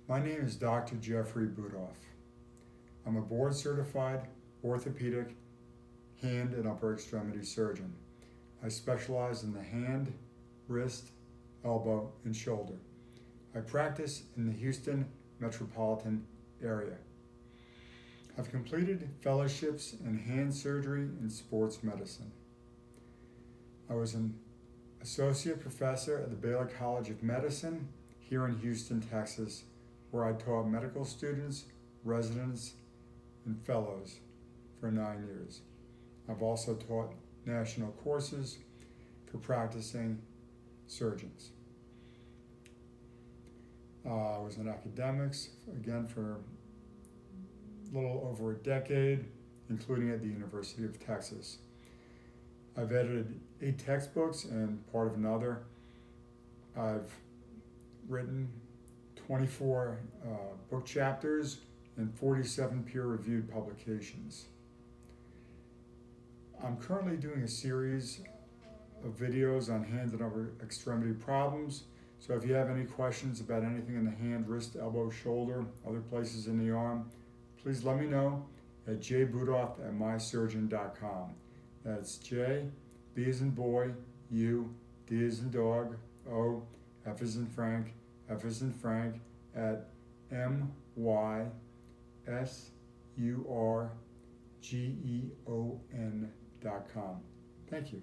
My name is Dr. Jeffrey Budoff. I'm a board-certified orthopedic hand and upper extremity surgeon. I specialize in the hand, wrist, elbow, and shoulder. I practice in the Houston metropolitan area. I've completed fellowships in hand surgery and sports medicine. I was an associate professor at the Baylor College of Medicine here in Houston, Texas, where I taught medical students, residents, and fellows for 9 years. I've also taught national courses for practicing surgeons. I was in academics, again, for a little over a decade, including at the University of Texas. I've edited 8 textbooks and part of another. I've written 24 book chapters and 47 peer-reviewed publications. I'm currently doing a series of videos on hand and upper extremity problems. So if you have any questions about anything in the hand, wrist, elbow, shoulder, other places in the arm, please let me know at jbudoff@mysurgeon.com. That's J, B as in boy, U, D as in dog, O, F as in Frank, F as in Frank, at mysurgeon.com. Thank you.